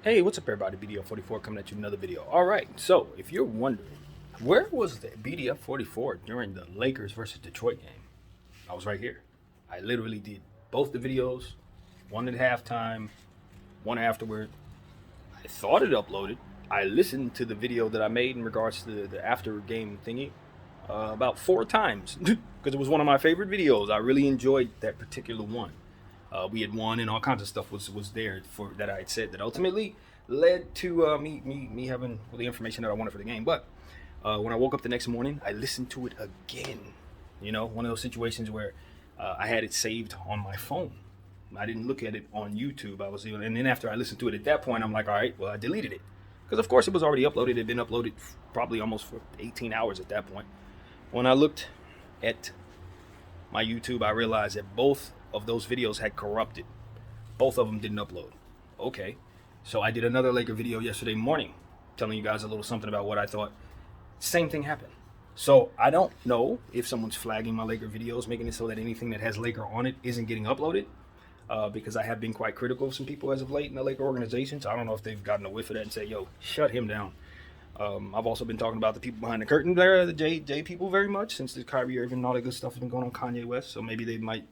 Hey, what's up, everybody? BDF44 coming at you with another video. All right, so if you're wondering, where was the BDF44 during the Lakers versus Detroit game? I was right here. I literally did both the videos, one at halftime, one afterward. I thought it uploaded. I listened to the video that I made in regards to the after game thingy about 4 times because it was one of my favorite videos. I really enjoyed that particular one. We had won and all kinds of stuff was there for that I had said that ultimately led to me having the information that I wanted for the game. But when I woke up the next morning, I listened to it again. You know, one of those situations where I had it saved on my phone. I didn't look at it on YouTube. And then after I listened to it at that point, I'm like, all right, well, I deleted it because of course it was already uploaded. It had been uploaded probably almost for 18 hours at that point. When I looked at my YouTube, I realized that both of those videos had corrupted. Both of them didn't upload. Okay. So I did another Laker video yesterday morning telling you guys a little something about what I thought. Same thing happened. So I don't know if someone's flagging my Laker videos, making it so that anything that has Laker on it isn't getting uploaded. Because I have been quite critical of some people as of late in the Laker organization. So I don't know if they've gotten a whiff of that and say, yo, shut him down. I've also been talking about the people behind the curtain there, the J people, very much since the Kyrie Irving and all that good stuff has been going on Kanye West. So maybe they might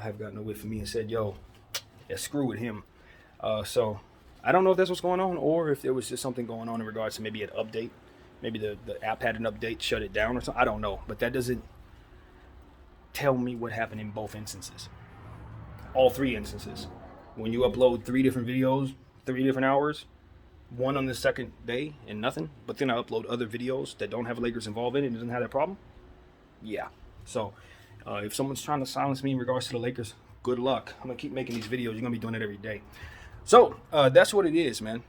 have gotten a whiff of me and said, yo, yeah, screw with him. So I don't know if that's what's going on or if there was just something going on in regards to maybe an update. Maybe the app had an update, shut it down or something. I don't know. But that doesn't tell me what happened in both instances. All 3 instances. When you upload 3 different videos, 3 different hours, one on the second day and nothing, but then I upload other videos that don't have Lakers involved in it and doesn't have that problem. Yeah. So if someone's trying to silence me in regards to the Lakers, good luck. I'm gonna keep making these videos. You're gonna be doing it every day. So that's what it is, man.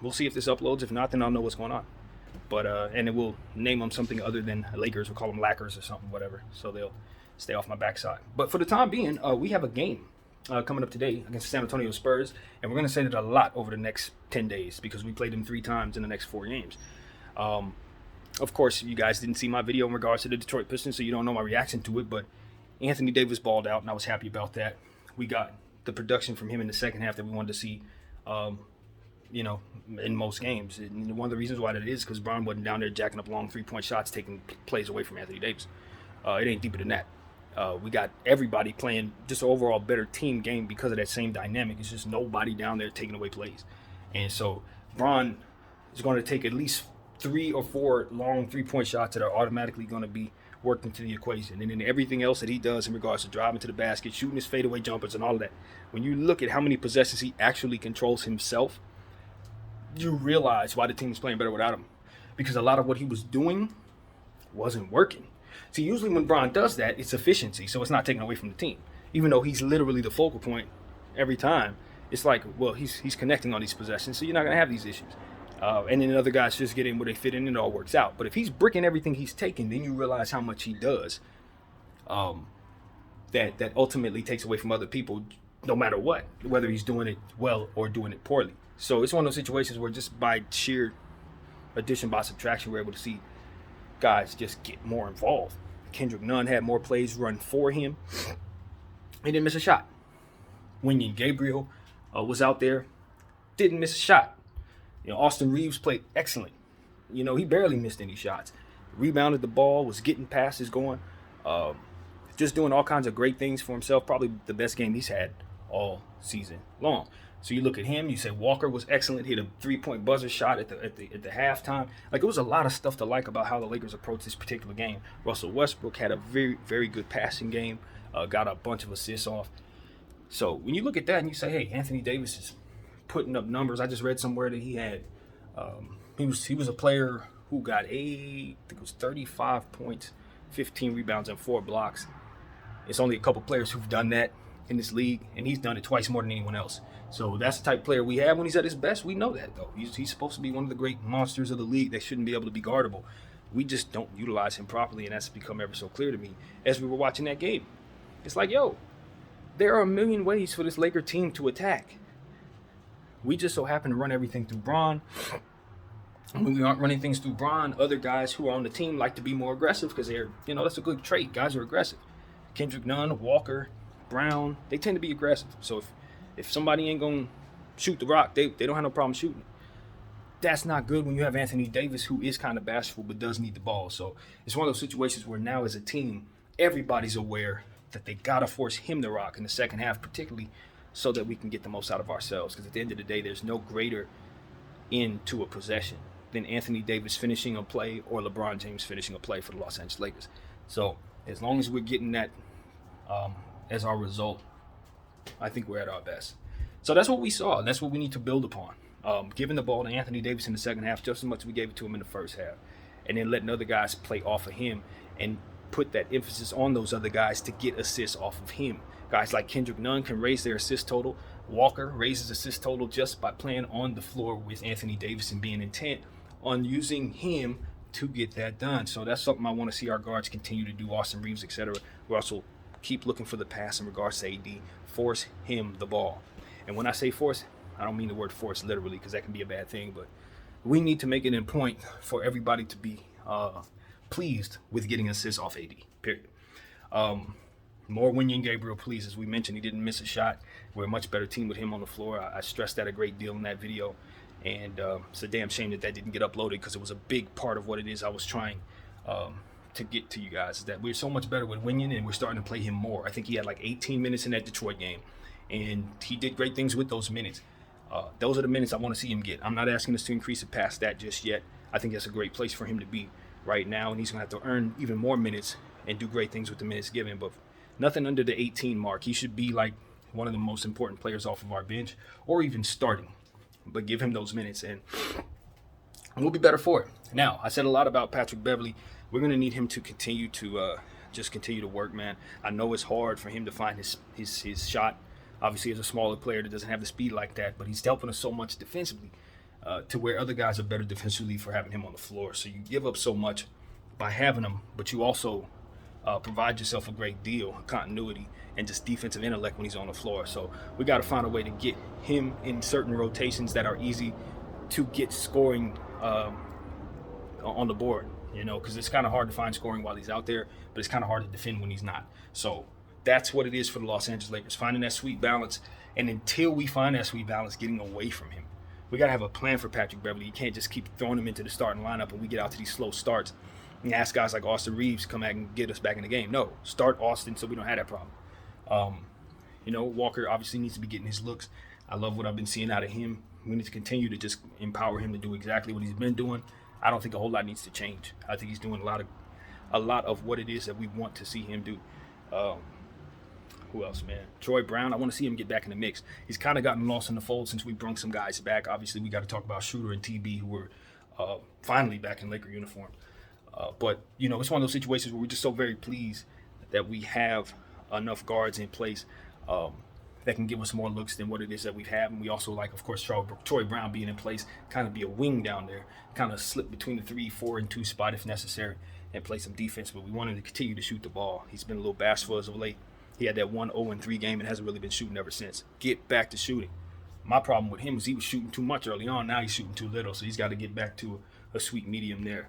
We'll see if this uploads. If not, then I'll know what's going on. But and it will name them something other than Lakers. We'll call them Lackers or something, whatever. So they'll stay off my backside. But for the time being, we have a game coming up today against the San Antonio Spurs, and we're going to send it a lot over the next 10 days because we played them 3 times in the next 4 games. Of course, you guys didn't see my video in regards to the Detroit Pistons, so you don't know my reaction to it, but Anthony Davis balled out, and I was happy about that. We got the production from him in the second half that we wanted to see, in most games. And one of the reasons why that is because Brown wasn't down there jacking up long three-point shots, taking plays away from Anthony Davis. It ain't deeper than that. We got everybody playing just an overall better team game because of that same dynamic. It's just nobody down there taking away plays. And so Bron is going to take at least 3 or 4 long three-point shots that are automatically going to be worked into the equation. And then everything else that he does in regards to driving to the basket, shooting his fadeaway jumpers and all of that. When you look at how many possessions he actually controls himself, you realize why the team is playing better without him. Because a lot of what he was doing wasn't working. See, usually when Bron does that, it's efficiency, so it's not taken away from the team. Even though he's literally the focal point every time, it's like, well, he's connecting on these possessions, so you're not going to have these issues. And then other guys just get in where they fit in and it all works out. But if he's bricking everything he's taking, then you realize how much he does. That ultimately takes away from other people, no matter what, whether he's doing it well or doing it poorly. So it's one of those situations where just by sheer addition by subtraction, we're able to see guys just get more involved. Kendrick Nunn had more plays run for him. He didn't miss a shot. Wenyen Gabriel was out there, didn't miss a shot. Austin Reeves played excellent. He barely missed any shots. Rebounded the ball, was getting passes going, just doing all kinds of great things for himself. Probably the best game he's had all season long. So you look at him, you say Walker was excellent, hit a 3-point buzzer shot at the halftime. Like, it was a lot of stuff to like about how the Lakers approached this particular game. Russell Westbrook had a very, very good passing game, got a bunch of assists off. So when you look at that and you say, hey, Anthony Davis is putting up numbers. I just read somewhere that he had, he was a player who got I think it was 35 points, 15 rebounds, and 4 blocks. It's only a couple players who've done that in this league, and he's done it twice more than anyone else. So that's the type of player we have when he's at his best. We know that, though. He's supposed to be one of the great monsters of the league that shouldn't be able to be guardable. We just don't utilize him properly, and that's become ever so clear to me as we were watching that game. It's like, yo, there are a million ways for this Laker team to attack. We just so happen to run everything through Bron. When we aren't running things through Bron, other guys who are on the team like to be more aggressive because they're, that's a good trait. Guys are aggressive. Kendrick Nunn, Walker, Brown, they tend to be aggressive. So if somebody ain't going to shoot the rock. They don't have no problem shooting. That's not good when you have Anthony Davis, who is kind of bashful but does need the ball. So it's one of those situations where now as a team, everybody's aware that they got to force him to rock in the second half, particularly so that we can get the most out of ourselves. Because at the end of the day, there's no greater end to a possession than Anthony Davis finishing a play or LeBron James finishing a play for the Los Angeles Lakers. So as long as we're getting that as our result, I think we're at our best. So that's what we saw. That's what we need to build upon. Giving the ball to Anthony Davis in the second half just as much as we gave it to him in the first half. And then letting other guys play off of him and put that emphasis on those other guys to get assists off of him. Guys like Kendrick Nunn can raise their assist total. Walker raises assist total just by playing on the floor with Anthony Davis and being intent on using him to get that done. So that's something I want to see our guards continue to do. Austin Reeves, etc. We also keep looking for the pass in regards to AD. Force him the ball. And when I say force, I don't mean the word force literally, because that can be a bad thing, but we need to make it a point for everybody to be pleased with getting assists off AD, period. More Wenyen Gabriel, please. As we mentioned, he didn't miss a shot. We're a much better team with him on the floor. I stressed that a great deal in that video, and it's a damn shame that didn't get uploaded, because it was a big part of what it is I was trying to get to you guys, is that we're so much better with Wenyen, and we're starting to play him more. I think he had like 18 minutes in that Detroit game, and he did great things with those minutes. Those are the minutes I want to see him get. I'm not asking us to increase it past that just yet. I think that's a great place for him to be right now, and he's going to have to earn even more minutes and do great things with the minutes given, but nothing under the 18 mark. He should be like one of the most important players off of our bench, or even starting, but give him those minutes and we'll be better for it. Now, I said a lot about Patrick Beverley. We're going to need him to continue to just continue to work, man. I know it's hard for him to find his shot. Obviously, as a smaller player that doesn't have the speed like that, but he's helping us so much defensively to where other guys are better defensively for having him on the floor. So you give up so much by having him, but you also provide yourself a great deal of continuity and just defensive intellect when he's on the floor. So we got to find a way to get him in certain rotations that are easy to get scoring on the board, you know, because it's kind of hard to find scoring while he's out there, but it's kind of hard to defend when he's not. So that's what it is for the Los Angeles Lakers, finding that sweet balance. And until we find that sweet balance, getting away from him. We got to have a plan for Patrick Beverley. You can't just keep throwing him into the starting lineup and we get out to these slow starts and ask guys like Austin Reeves to come back and get us back in the game. No, start Austin so we don't have that problem. You know, Walker obviously needs to be getting his looks. I love what I've been seeing out of him. We need to continue to just empower him to do exactly what he's been doing. I don't think a whole lot needs to change. I think he's doing a lot of what it is that we want to see him do. Who else, man? Troy Brown. I want to see him get back in the mix. He's kind of gotten lost in the fold since we brought some guys back. Obviously, we got to talk about Schroeder and TB, who were finally back in Laker uniform. But, you know, it's one of those situations where we're just so very pleased that we have enough guards in place that can give us more looks than what it is that we have. And we also like, of course, Troy Brown being in place, kind of be a wing down there, kind of slip between the 3, 4, and 2 spot if necessary and play some defense. But we want him to continue to shoot the ball. He's been a little bashful as of late. He had that 1-0-3 game and hasn't really been shooting ever since. Get back to shooting. My problem with him is he was shooting too much early on. Now he's shooting too little, so he's got to get back to a sweet medium there.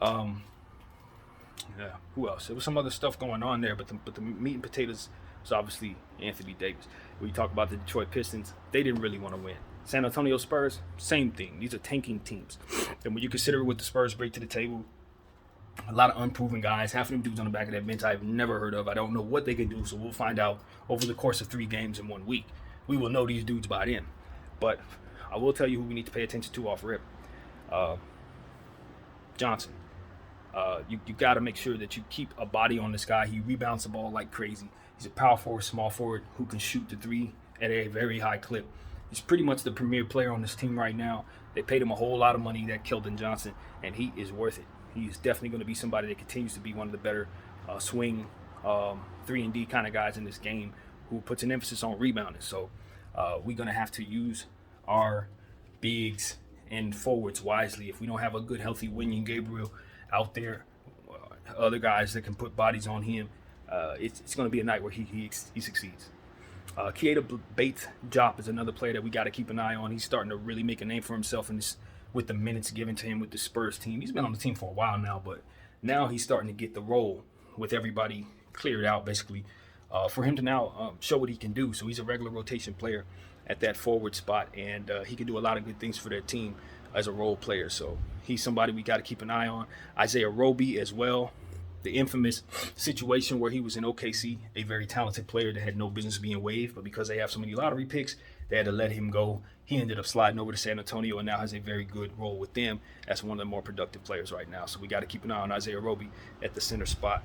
Yeah, who else? There was some other stuff going on there, but the meat and potatoes was obviously Anthony Davis. When you talk about the Detroit Pistons, they didn't really want to win. San Antonio Spurs, same thing. These are tanking teams. And when you consider what the Spurs bring to the table, a lot of unproven guys, half of them dudes on the back of that bench I've never heard of. I don't know what they can do, so we'll find out over the course of 3 games in 1 week. We will know these dudes by then. But I will tell you who we need to pay attention to off rip. Johnson. You got to make sure that you keep a body on this guy. He rebounds the ball like crazy. He's a power forward, small forward who can shoot the 3 at a very high clip. He's pretty much the premier player on this team right now. They paid him a whole lot of money, that Keldon Johnson, and he is worth it. He is definitely going to be somebody that continues to be one of the better swing 3-and-D kind of guys in this game who puts an emphasis on rebounding. So we're going to have to use our bigs and forwards wisely. If we don't have a good, healthy Wenyen Gabriel out there, other guys that can put bodies on him, it's going to be a night where he succeeds. Keita Bates-Diop is another player that we got to keep an eye on. He's starting to really make a name for himself in this, with the minutes given to him with the Spurs team. He's been on the team for a while now, but now he's starting to get the role with everybody cleared out, basically, for him to now show what he can do. So he's a regular rotation player. at that forward spot, and he can do a lot of good things for their team as a role player. So he's somebody we got to keep an eye on. Isaiah Roby as well. The infamous situation where he was in OKC, a very talented player that had no business being waived, but because they have so many lottery picks, they had to let him go. He ended up sliding over to San Antonio and now has a very good role with them as one of the more productive players right now. So we got to keep an eye on Isaiah Roby at the center spot.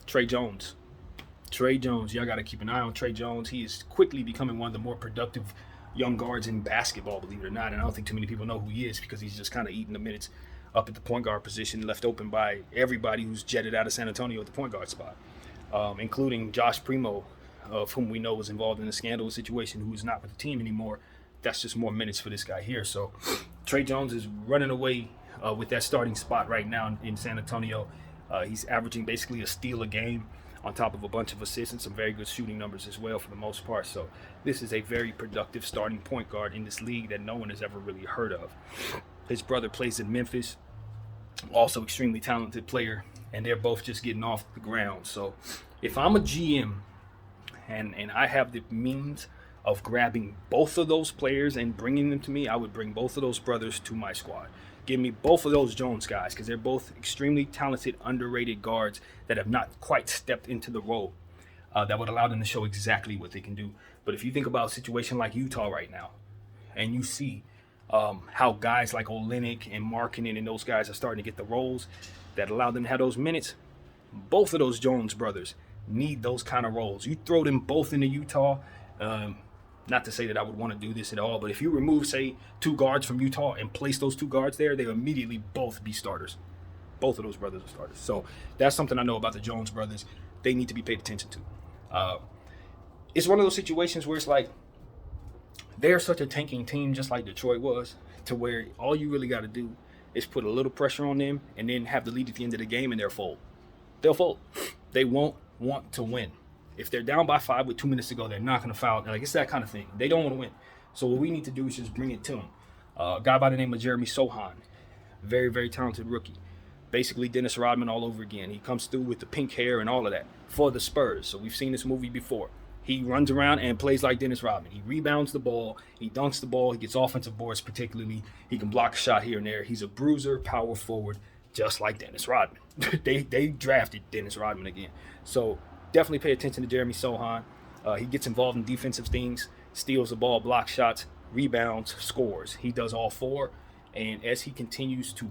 Trey Jones, y'all got to keep an eye on Trey Jones. He is quickly becoming one of the more productive young guards in basketball, believe it or not. And I don't think too many people know who he is because he's just kind of eating the minutes up at the point guard position, left open by everybody who's jetted out of San Antonio at the point guard spot, including Josh Primo, of whom we know was involved in a scandalous situation, who is not with the team anymore. That's just more minutes for this guy here. So Trey Jones is running away with that starting spot right now in San Antonio. He's averaging basically a steal a game on top of a bunch of assists and some very good shooting numbers as well for the most part. So this is a very productive starting point guard in this league that no one has ever really heard of. His brother plays in Memphis, also extremely talented player, and they're both just getting off the ground. So if I'm a GM and I have the means of grabbing both of those players and bringing them to me, I would bring both of those brothers to my squad. Give me both of those Jones guys because they're both extremely talented, underrated guards that have not quite stepped into the role that would allow them to show exactly what they can do. But if you think about a situation like Utah right now, and you see how guys like Olynyk and Markkanen and those guys are starting to get the roles that allow them to have those minutes, both of those Jones brothers need those kind of roles. You throw them both into Utah, not to say that I would want to do this at all, but if you remove, say, 2 guards from Utah and place those 2 guards there, they'll immediately both be starters. Both of those brothers are starters. So that's something I know about the Jones brothers. They need to be paid attention to. It's one of those situations where it's like they're such a tanking team, just like Detroit was, to where all you really got to do is put a little pressure on them and then have the lead at the end of the game and they'll fold. They'll fold. They won't want to win. If they're down by 5 with 2 minutes to go, they're not going to foul. Like, it's that kind of thing. They don't want to win. So what we need to do is just bring it to them. A guy by the name of Jeremy Sohan, very, very talented rookie. Basically Dennis Rodman all over again. He comes through with the pink hair and all of that for the Spurs. So we've seen this movie before. He runs around and plays like Dennis Rodman. He rebounds the ball. He dunks the ball. He gets offensive boards particularly. He can block a shot here and there. He's a bruiser, power forward, just like Dennis Rodman. They drafted Dennis Rodman again. So definitely pay attention to Jeremy Sohan. He gets involved in defensive things, steals the ball, blocks shots, rebounds, scores. He does all 4. And as he continues to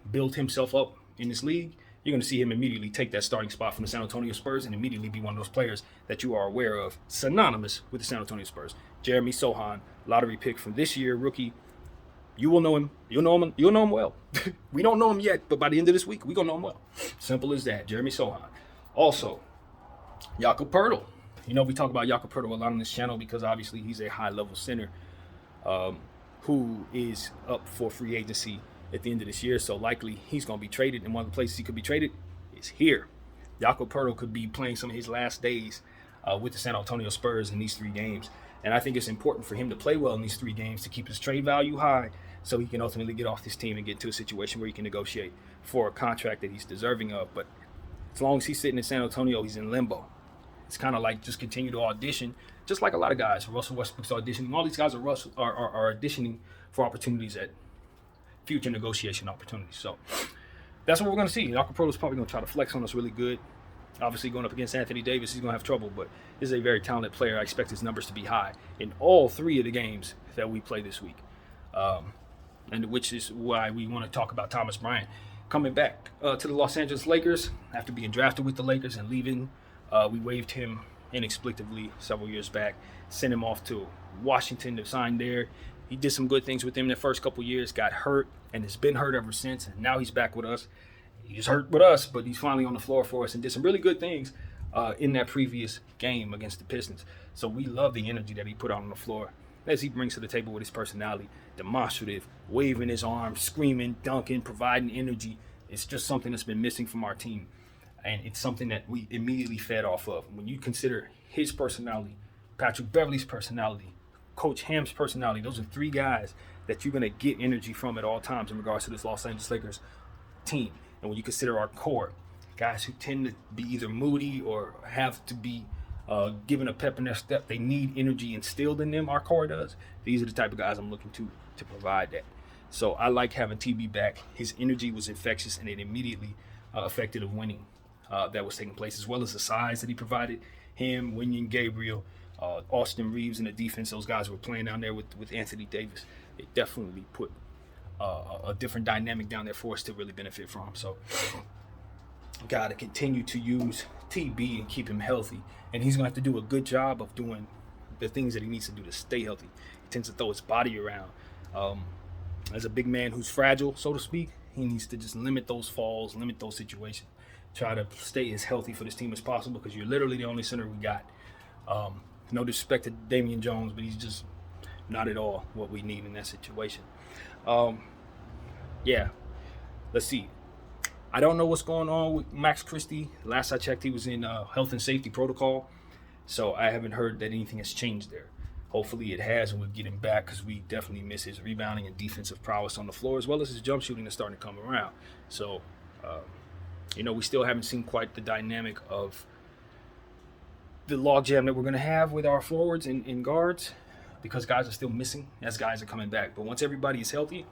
build himself up in this league, you're going to see him immediately take that starting spot from the San Antonio Spurs and immediately be one of those players that you are aware of, synonymous with the San Antonio Spurs. Jeremy Sohan, lottery pick from this year, rookie. You will know him. You'll know him. You'll know him well. We don't know him yet, but by the end of this week, we're going to know him well. Simple as that. Jeremy Sohan. Also, Jakob Poeltl. You know, we talk about Jakob Poeltl a lot on this channel because obviously he's a high-level center who is up for free agency at the end of this year. So likely he's going to be traded, and one of the places he could be traded is here. Jakob Poeltl could be playing some of his last days with the San Antonio Spurs in these 3 games. And I think it's important for him to play well in these 3 games to keep his trade value high so he can ultimately get off this team and get into a situation where he can negotiate for a contract that he's deserving of. But as long as he's sitting in San Antonio, he's in limbo. It's kind of like just continue to audition, just like a lot of guys. Russell Westbrook's auditioning. All these guys are auditioning for opportunities at future negotiation opportunities. So that's what we're going to see. Jakob Poeltl is probably going to try to flex on us really good. Obviously, going up against Anthony Davis, he's going to have trouble, but this is a very talented player. I expect his numbers to be high in all 3 of the games that we play this week, and which is why we want to talk about Thomas Bryant coming back to the Los Angeles Lakers after being drafted with the Lakers and leaving. We waived him inexplicably several years back, sent him off to Washington to sign there. He did some good things with them in the first couple years, got hurt, and has been hurt ever since, and now he's back with us. He's hurt with us, but he's finally on the floor for us and did some really good things in that previous game against the Pistons. So we love the energy that he put out on the floor as he brings to the table with his personality, demonstrative, waving his arms, screaming, dunking, providing energy. It's just something that's been missing from our team, and it's something that we immediately fed off of. When you consider his personality, Patrick Beverley's personality, Coach Ham's personality, those are 3 guys that you're going to get energy from at all times in regards to this Los Angeles Lakers team. And when you consider our core, guys who tend to be either moody or have to be giving a pep in their step. They need energy instilled in them. Our core does. These are the type of guys I'm looking to provide that. So I like having TB back. His energy was infectious, and it immediately affected a winning that was taking place, as well as the size that he provided. Him, Winion Gabriel, Austin Reeves in the defense. Those guys were playing down there with Anthony Davis. It definitely put a different dynamic down there for us to really benefit from. So got to continue to use TB and keep him healthy. And he's going to have to do a good job of doing the things that he needs to do to stay healthy. He tends to throw his body around. As a big man who's fragile, so to speak, he needs to just limit those falls, limit those situations. Try to stay as healthy for this team as possible, because you're literally the only center we got. No disrespect to Damian Jones, but he's just not at all what we need in that situation. Yeah, let's see. I don't know what's going on with Max Christie. Last I checked, he was in health and safety protocol, so I haven't heard that anything has changed there. Hopefully it has, and we'll get him back, because we definitely miss his rebounding and defensive prowess on the floor, as well as his jump shooting that's starting to come around. So, we still haven't seen quite the dynamic of the logjam that we're going to have with our forwards and guards, because guys are still missing as guys are coming back. But once everybody is healthy,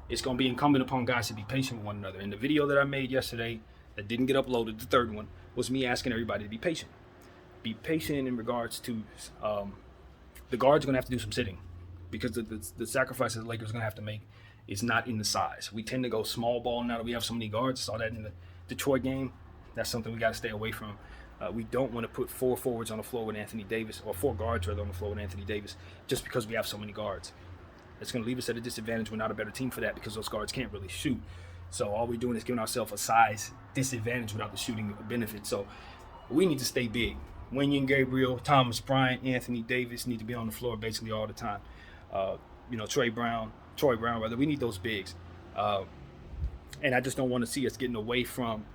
it's going to be incumbent upon guys to be patient with one another. And the video that I made yesterday that didn't get uploaded, the third one, was me asking everybody to be patient. Be patient in regards to the guards are going to have to do some sitting, because the sacrifice that the Lakers are going to have to make is not in the size. We tend to go small ball now that we have so many guards. Saw that in the Detroit game. That's something we got to stay away from. We don't want to put 4 forwards on the floor with Anthony Davis, or 4 guards rather on the floor with Anthony Davis, just because we have so many guards. It's going to leave us at a disadvantage. We're not a better team for that, because those guards can't really shoot. So all we're doing is giving ourselves a size disadvantage without the shooting benefit. So we need to stay big. Winion Gabriel, Thomas Bryant, Anthony Davis need to be on the floor basically all the time. Troy Brown, we need those bigs. And I just don't want to see us getting away from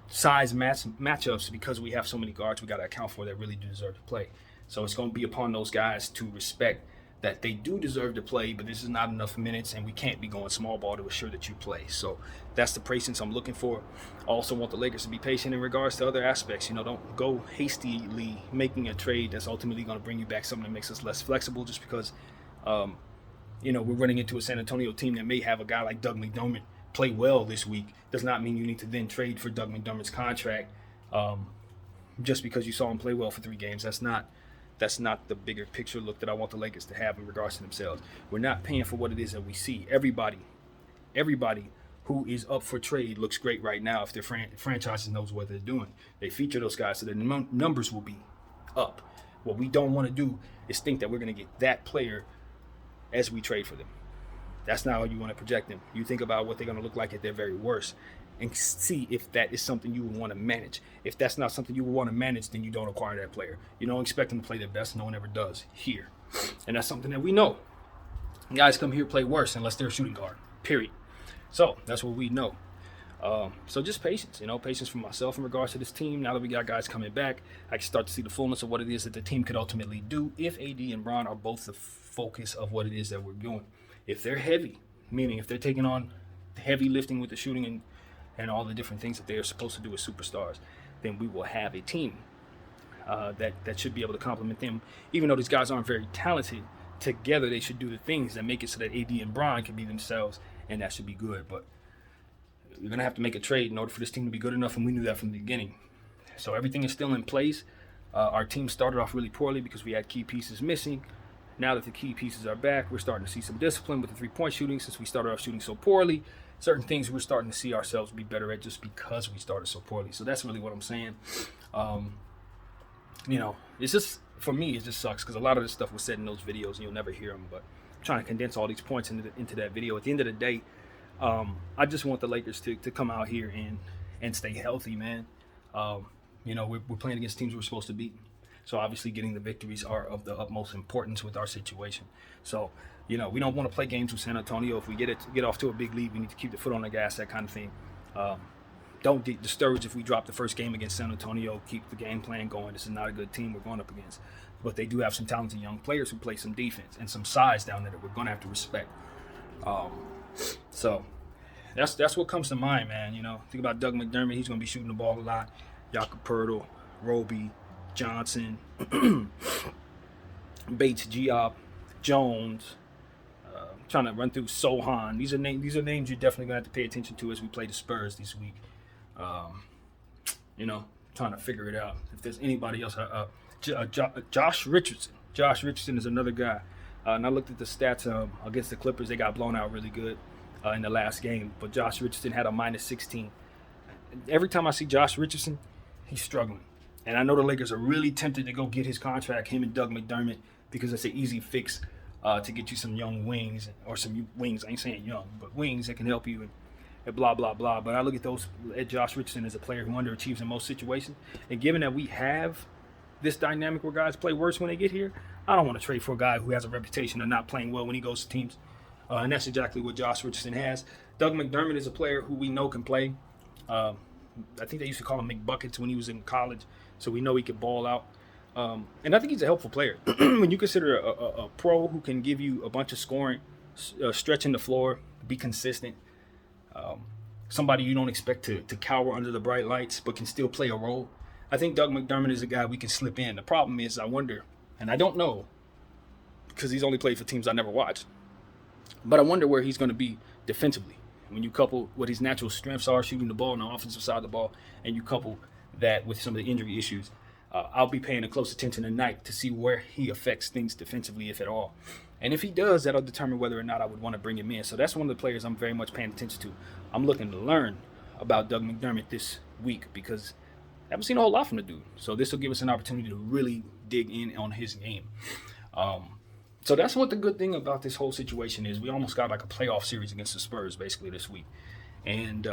size matchups, because we have so many guards we got to account for that really do deserve to play. So it's going to be upon those guys to respect that they do deserve to play, but this is not enough minutes, and we can't be going small ball to assure that you play. So that's the patience I'm looking for. I also want the Lakers to be patient in regards to other aspects. Don't go hastily making a trade that's ultimately going to bring you back something that makes us less flexible, just because we're running into a San Antonio team that may have a guy like Doug McDermott play well this week. Does not mean you need to then trade for Doug McDermott's contract just because you saw him play well for 3 games. That's not the bigger picture look that I want the Lakers to have in regards to themselves. We're not paying for what it is that we see. Everybody who is up for trade looks great right now if their franchises knows what they're doing. They feature those guys, so their numbers will be up. What we don't want to do is think that we're going to get that player as we trade for them. That's not how you want to project them. You think about what they're going to look like at their very worst and see if that is something you would want to manage. If that's not something you would want to manage, then you don't acquire that player. You don't expect them to play their best. No one ever does here. And that's something that we know. Guys come here play worse unless they're a shooting guard, period. So that's what we know. So just patience, patience for myself in regards to this team. Now that we got guys coming back, I can start to see the fullness of what it is that the team could ultimately do if AD and Bron are both the focus of what it is that we're doing. If they're heavy, meaning if they're taking on the heavy lifting with the shooting and all the different things that they are supposed to do as superstars, then we will have a team that should be able to complement them. Even though these guys aren't very talented, together they should do the things that make it so that AD and Bron can be themselves, and that should be good. But we're going to have to make a trade in order for this team to be good enough, and we knew that from the beginning. So everything is still in place. Our team started off really poorly because we had key pieces missing. Now that the key pieces are back, we're starting to see some discipline with the 3-point shooting. Since we started off shooting so poorly, certain things we're starting to see ourselves be better at just because we started so poorly. So that's really what I'm saying. It's just, for me, it just sucks because a lot of this stuff was said in those videos and you'll never hear them. But I'm trying to condense all these points into that video. At the end of the day, I just want the Lakers to come out here and stay healthy, man. We're playing against teams we're supposed to beat. So obviously getting the victories are of the utmost importance with our situation. So, we don't want to play games with San Antonio. If we get off to a big lead, we need to keep the foot on the gas, that kind of thing. Don't get discouraged if we drop the first game against San Antonio. Keep the game plan going. This is not a good team we're going up against. But they do have some talented young players who play some defense and some size down there that we're going to have to respect. So that's what comes to mind, man. Think about Doug McDermott. He's going to be shooting the ball a lot. Jakob Poeltl, Roby, Johnson, Bates, Giop, Jones. Trying to run through Sohan. These are names you're definitely gonna have to pay attention to as we play the Spurs this week. Um, Trying to figure it out. If there's anybody else, Josh Richardson. Josh Richardson is another guy. And I looked at the stats against the Clippers. They got blown out really good in the last game. But Josh Richardson had a -16. Every time I see Josh Richardson, he's struggling. And I know the Lakers are really tempted to go get his contract, him and Doug McDermott, because it's an easy fix to get you some young wings, or some wings. I ain't saying young, but wings that can help you and blah, blah, blah. But I look at Josh Richardson as a player who underachieves in most situations. And given that we have this dynamic where guys play worse when they get here, I don't want to trade for a guy who has a reputation of not playing well when he goes to teams. And that's exactly what Josh Richardson has. Doug McDermott is a player who we know can play. I think they used to call him McBuckets when he was in college, so we know he could ball out. And I think he's a helpful player. When you consider a pro who can give you a bunch of scoring, stretching the floor, be consistent, somebody you don't expect to cower under the bright lights but can still play a role, I think Doug McDermott is a guy we can slip in. The problem is, I wonder, and I don't know because he's only played for teams I never watched, but I wonder where he's going to be defensively. When you couple what his natural strengths are, shooting the ball on the offensive side of the ball, and you couple that with some of the injury issues, I'll be paying a close attention tonight to see where he affects things defensively, if at all. And if he does, that'll determine whether or not I would want to bring him in. So that's one of the players I'm very much paying attention to. I'm looking to learn about Doug McDermott this week because I haven't seen a whole lot from the dude. So this will give us an opportunity to really dig in on his game. So that's what the good thing about this whole situation is. We almost got like a playoff series against the Spurs basically this week. And,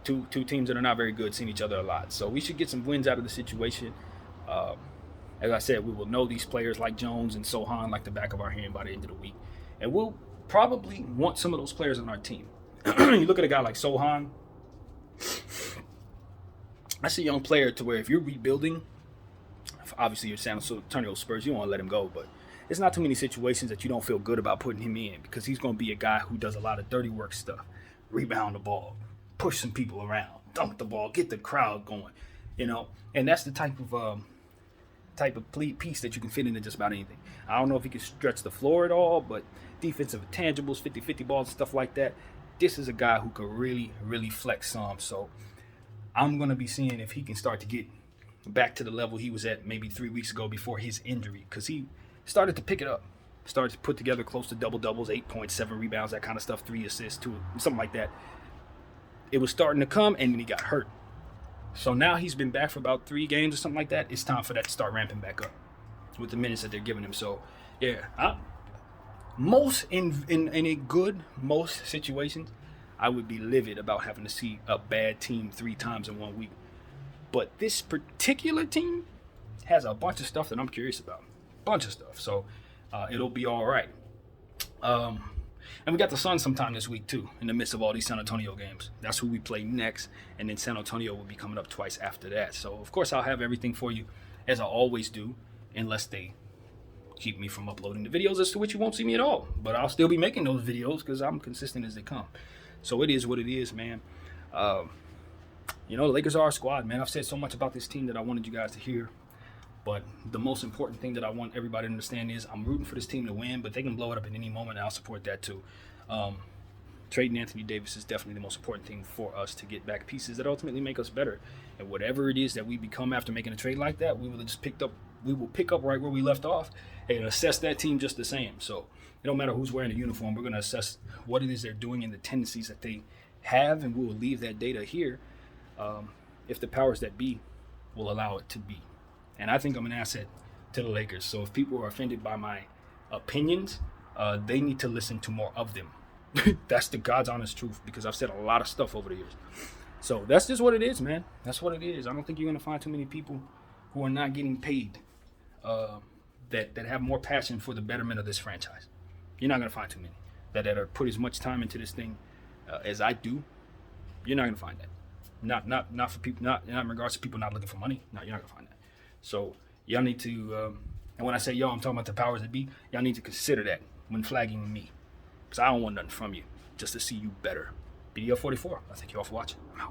two teams that are not very good seeing each other a lot. So we should get some wins out of the situation. As I said, we will know these players like Jones and Sohan like the back of our hand by the end of the week. And we'll probably want some of those players on our team. You look at a guy like Sohan. That's a young player to where if you're rebuilding, obviously you're San Antonio Spurs, you don't want to let him go, but it's not too many situations that you don't feel good about putting him in because he's going to be a guy who does a lot of dirty work stuff. Rebound the ball, push some people around, dunk the ball, get the crowd going, and that's the type of piece that you can fit into just about anything. I don't know if he can stretch the floor at all, but defensive intangibles, 50-50 balls and stuff like that, this is a guy who could really, really flex some. So I'm going to be seeing if he can start to get back to the level he was at maybe 3 weeks ago before his injury, because he started to pick it up, started to put together close to double-doubles, 8 points, 7 rebounds, that kind of stuff, 3 assists, 2, something like that. It was starting to come, and then he got hurt. So now he's been back for about 3 games or something like that. It's time for that to start ramping back up with the minutes that they're giving him. So, yeah, most situations, I would be livid about having to see a bad team 3 times in 1 week. But this particular team has a bunch of stuff that I'm curious about. Bunch of stuff. So it'll be all right. And we got the Suns sometime this week, too, in the midst of all these San Antonio games. That's who we play next. And then San Antonio will be coming up twice after that. So, of course, I'll have everything for you, as I always do, unless they keep me from uploading the videos, as to which you won't see me at all. But I'll still be making those videos because I'm consistent as they come. So it is what it is, man. The Lakers are our squad, man. I've said so much about this team that I wanted you guys to hear. But the most important thing that I want everybody to understand is I'm rooting for this team to win, but they can blow it up at any moment, and I'll support that too. Trading Anthony Davis is definitely the most important thing for us to get back pieces that ultimately make us better. And whatever it is that we become after making a trade like that, we will pick up right where we left off and assess that team just the same. So it don't matter who's wearing the uniform. We're going to assess what it is they're doing and the tendencies that they have, and we will leave that data here if the powers that be will allow it to be. And I think I'm an asset to the Lakers. So if people are offended by my opinions, they need to listen to more of them. That's the God's honest truth, because I've said a lot of stuff over the years. So that's just what it is, man. That's what it is. I don't think you're going to find too many people who are not getting paid that have more passion for the betterment of this franchise. You're not going to find too many that are put as much time into this thing as I do. You're not going to find that. Not for people. Not in regards to people not looking for money. No, you're not going to find that. So y'all need to, and when I say y'all, I'm talking about the powers that be. Y'all need to consider that when flagging me, because I don't want nothing from you, just to see you better. BDL 44. I thank you all for watching. I'm out.